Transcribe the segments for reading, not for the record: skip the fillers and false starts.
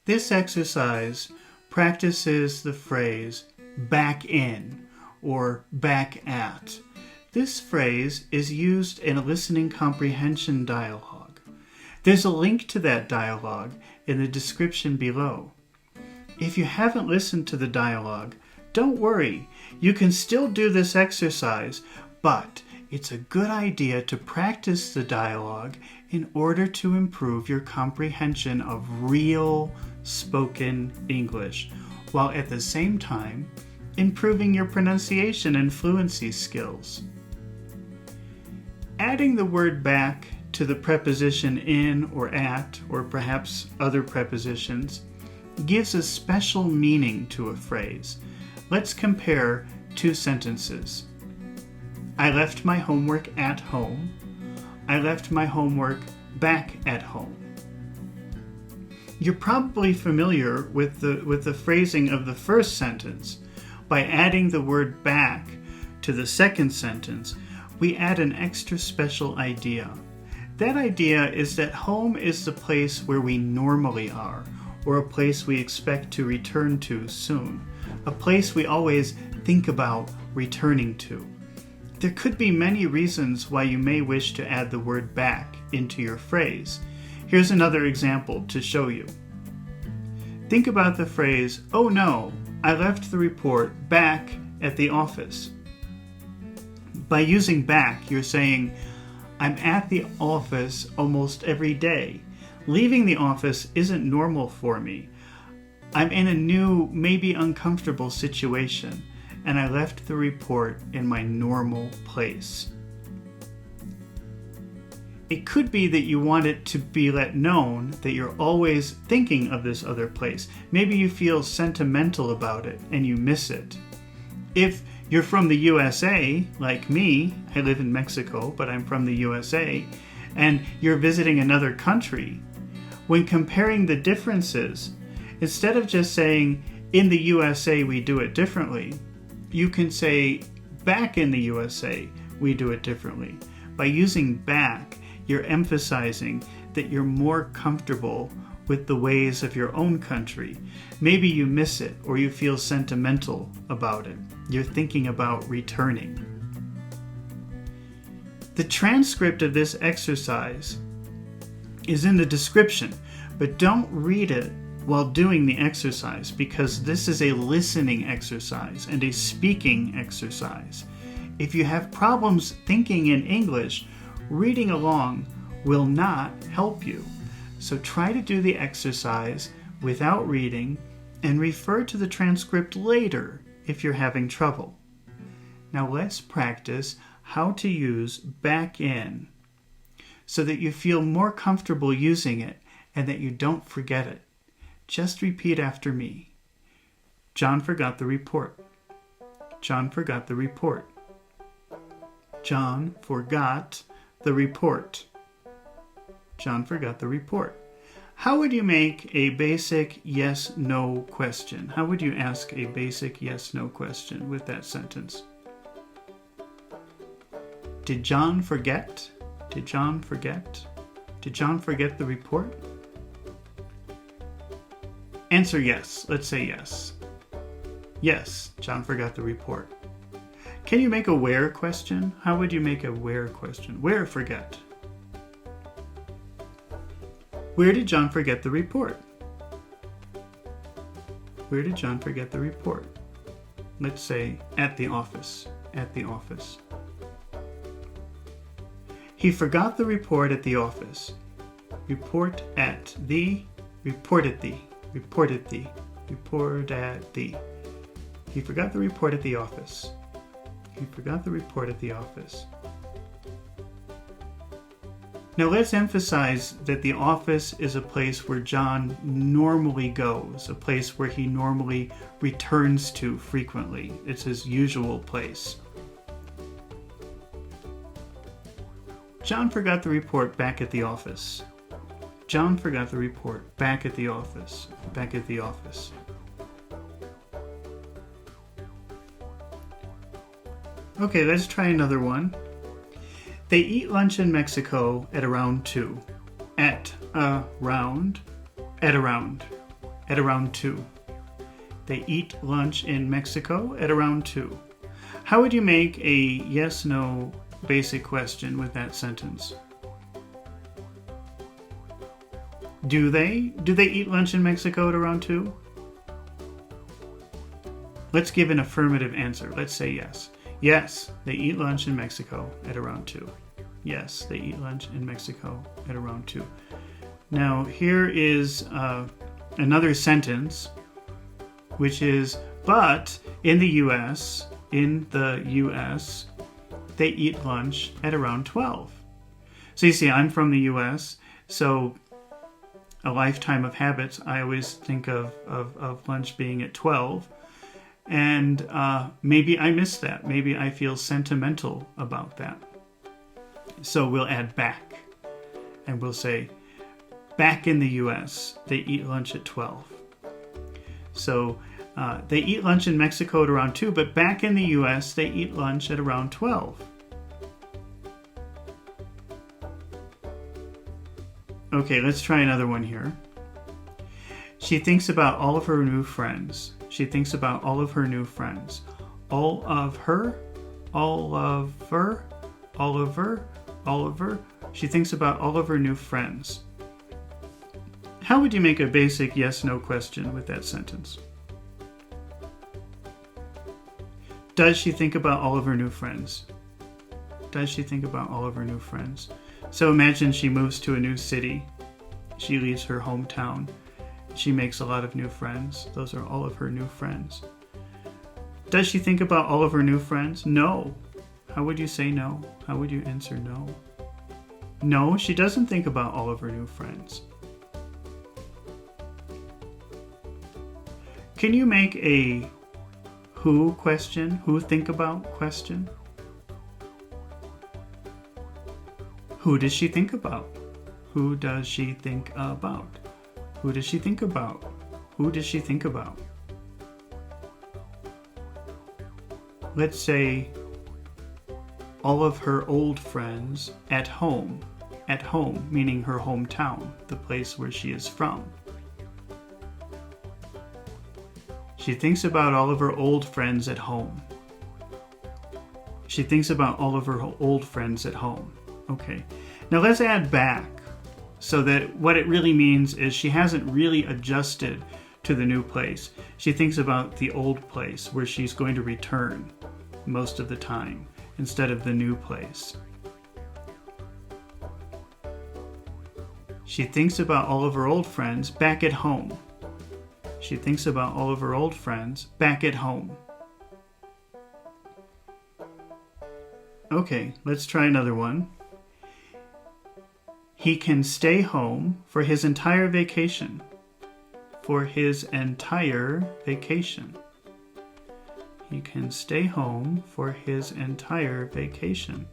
This exercise practices the phrase back in or back at. This phrase is used in a listening comprehension dialogue. There's a link to that dialogue in the description below. If you haven't listened to the dialogue, don't worry. You can still do this exercise, but it's a good idea to practice the dialogue in order to improve your comprehension of real spoken English, while at the same time improving your pronunciation and fluency skills. Adding the word back to the preposition in or at, or perhaps other prepositions, gives a special meaning to a phrase. Let's compare two sentences. I left my homework at home. I left my homework back at home. You're probably familiar with the phrasing of the first sentence. By adding the word back to the second sentence, we add an extra special idea. That idea is that home is the place where we normally are, or a place we expect to return to soon, a place we always think about returning to. There could be many reasons why you may wish to add the word back into your phrase. Here's another example to show you. Think about the phrase, "Oh no, I left the report back at the office." By using back, you're saying, I'm at the office almost every day. Leaving the office isn't normal for me. I'm in a new, maybe uncomfortable situation, and I left the report in my normal place. It could be that you want it to be let known that you're always thinking of this other place. Maybe you feel sentimental about it and you miss it. If you're from the USA, like me, I live in Mexico, but I'm from the USA, and you're visiting another country, when comparing the differences, instead of just saying, in the USA we do it differently, you can say, back in the USA we do it differently. By using back, you're emphasizing that you're more comfortable with the ways of your own country. Maybe you miss it or you feel sentimental about it. You're thinking about returning. The transcript of this exercise is in the description, but don't read it while doing the exercise because this is a listening exercise and a speaking exercise. If you have problems thinking in English, reading along will not help you. So try to do the exercise without reading and refer to the transcript later if you're having trouble. Now let's practice how to use back in so that you feel more comfortable using it and that you don't forget it. Just repeat after me. John forgot the report. John forgot the report. John forgot the report. John forgot the report. How would you make a basic yes-no question? How would you ask a basic yes-no question with that sentence? Did John forget? Did John forget? Did John forget the report? Answer yes. Let's say yes. Yes, John forgot the report. Can you make a where question? How would you make a where question? Where forget? Where did John forget the report? Where did John forget the report? Let's say at the office. At the office. He forgot the report at the office. Report at the. Report at the. Report at the. Report at the. He forgot the report at the office. He forgot the report at the office. Now let's emphasize that the office is a place where John normally goes, a place where he normally returns to frequently. It's his usual place. John forgot the report back at the office. John forgot the report back at the office. Back at the office. Okay, let's try another one. They eat lunch in Mexico at around 2. At around. At around. at around 2. They eat lunch in Mexico at around 2. How would you make a yes-no basic question with that sentence? Do they eat lunch in Mexico at around 2? Let's give an affirmative answer. Let's say yes. Yes, they eat lunch in Mexico at around 2. Yes, they eat lunch in Mexico at around 2. Now, here is another sentence, which is, but in the U.S., they eat lunch at around 12. So you see, I'm from the U.S., so a lifetime of habits, I always think of lunch being at 12. And maybe I miss that. Maybe I feel sentimental about that. So we'll add back. And we'll say, back in the U.S., they eat lunch at 12. So they eat lunch in Mexico at around 2, but back in the U.S., they eat lunch at around 12. Okay, let's try another one here. She thinks about all of her new friends. She thinks about all of her new friends. All of her, all of her, all of her, all of her. She thinks about all of her new friends. How would you make a basic yes-no question with that sentence? Does she think about all of her new friends? Does she think about all of her new friends? So imagine she moves to a new city. She leaves her hometown. She makes a lot of new friends. Those are all of her new friends. Does she think about all of her new friends? No. How would you say no? How would you answer no? No, she doesn't think about all of her new friends. Can you make a who question? Who think about question? Who does she think about? Who does she think about? Who does she think about? Who does she think about? Let's say all of her old friends at home. At home, meaning her hometown, the place where she is from. She thinks about all of her old friends at home. She thinks about all of her old friends at home. Okay, now let's add back. So that what it really means is she hasn't really adjusted to the new place. She thinks about the old place where she's going to return most of the time instead of the new place. She thinks about all of her old friends back at home. She thinks about all of her old friends back at home. Okay, let's try another one. He can stay home for his entire vacation. For his entire vacation. He can stay home for his entire vacation.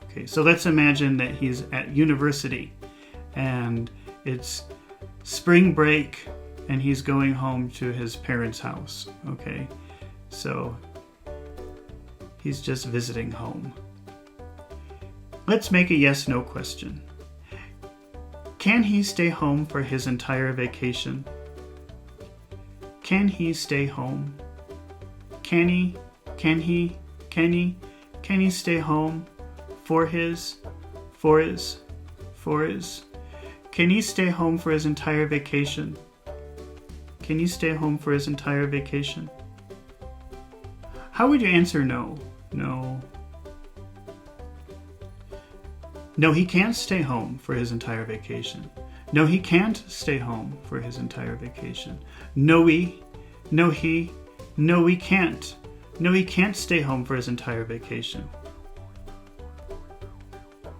Okay, so let's imagine that he's at university and it's spring break and he's going home to his parents' house. Okay, so he's just visiting home. Let's make a yes-no question. Can he stay home for his entire vacation? Can he stay home? Can he stay home for his? Can he stay home for his entire vacation? Can he stay home for his entire vacation? How would you answer no? No. No, he can't stay home for his entire vacation. No, he can't stay home for his entire vacation. No, he can't. No, he can't stay home for his entire vacation.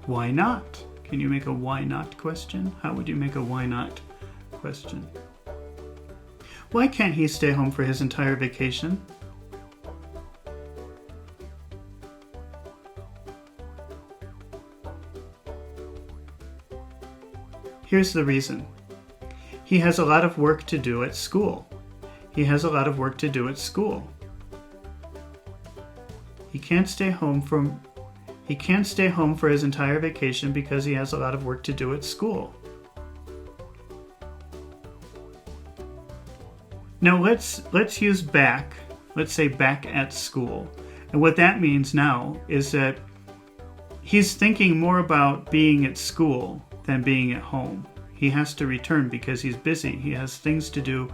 Why not? Can you make a why not question? How would you make a why not question? Why can't he stay home for his entire vacation? Here's the reason. He has a lot of work to do at school. He has a lot of work to do at school. He can't stay home for his entire vacation because he has a lot of work to do at school. Now let's use back. Let's say back at school. And what that means now is that he's thinking more about being at school than being at home. He has to return because he's busy. He has things to do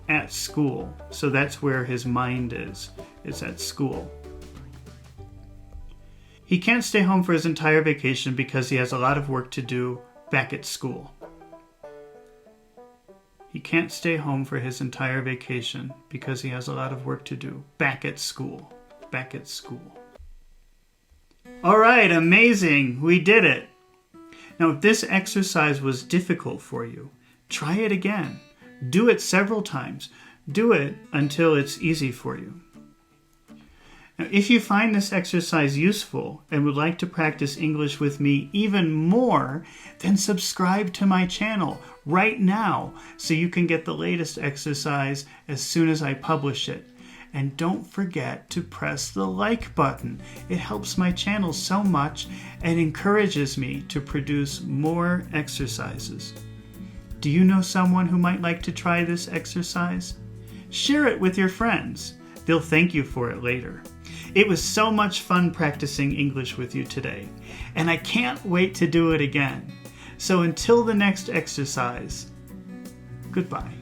at school. So that's where his mind is. It's at school. He can't stay home for his entire vacation because he has a lot of work to do back at school. He can't stay home for his entire vacation because he has a lot of work to do back at school. Back at school. All right, amazing. We did it. Now, if this exercise was difficult for you, try it again. Do it several times. Do it until it's easy for you. Now, if you find this exercise useful and would like to practice English with me even more, then subscribe to my channel right now so you can get the latest exercise as soon as I publish it. And don't forget to press the like button. It helps my channel so much and encourages me to produce more exercises. Do you know someone who might like to try this exercise? Share it with your friends. They'll thank you for it later. It was so much fun practicing English with you today, and I can't wait to do it again. So until the next exercise, goodbye.